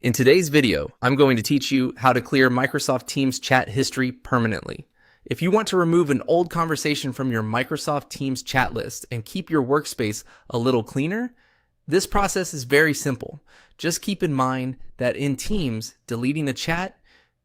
In today's video, I'm going to teach you how to clear Microsoft Teams chat history permanently. If you want to remove an old conversation from your Microsoft Teams chat list and keep your workspace a little cleaner, this process is very simple. Just keep in mind that in Teams, deleting a chat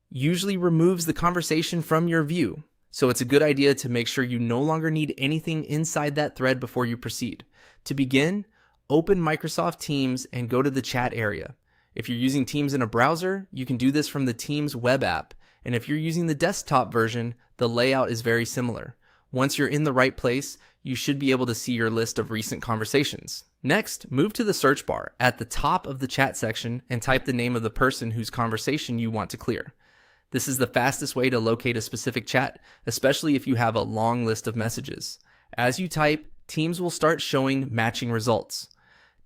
usually removes the conversation from your view. So it's a good idea to make sure you no longer need anything inside that thread before you proceed. To begin, open Microsoft Teams and go to the chat area. If you're using Teams in a browser, you can do this from the Teams web app. And if you're using the desktop version, the layout is very similar. Once you're in the right place, you should be able to see your list of recent conversations. Next, move to the search bar at the top of the chat section and type the name of the person whose conversation you want to clear. This is the fastest way to locate a specific chat, especially if you have a long list of messages. As you type, Teams will start showing matching results.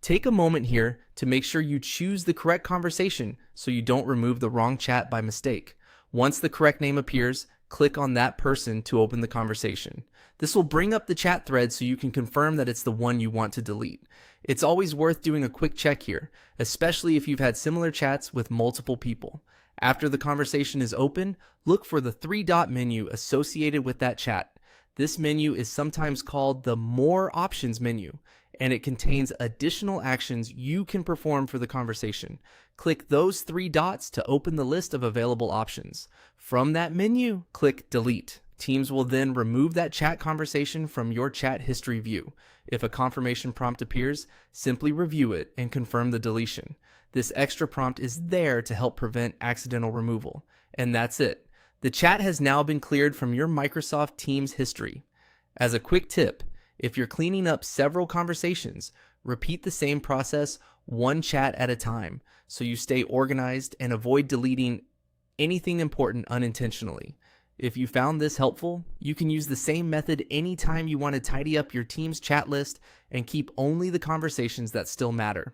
Take a moment here to make sure you choose the correct conversation so you don't remove the wrong chat by mistake. Once the correct name appears, click on that person to open the conversation. This will bring up the chat thread so you can confirm that it's the one you want to delete. It's always worth doing a quick check here, especially if you've had similar chats with multiple people. After the conversation is open, look for the three-dot menu associated with that chat. This menu is sometimes called the More Options menu, and it contains additional actions you can perform for the conversation. Click those three dots to open the list of available options. From that menu, click Delete. Teams will then remove that chat conversation from your chat history view. If a confirmation prompt appears, simply review it and confirm the deletion. This extra prompt is there to help prevent accidental removal. And that's it. The chat has now been cleared from your Microsoft Teams history. As a quick tip, if you're cleaning up several conversations, repeat the same process one chat at a time so you stay organized and avoid deleting anything important unintentionally. If you found this helpful, you can use the same method anytime you want to tidy up your Teams chat list and keep only the conversations that still matter.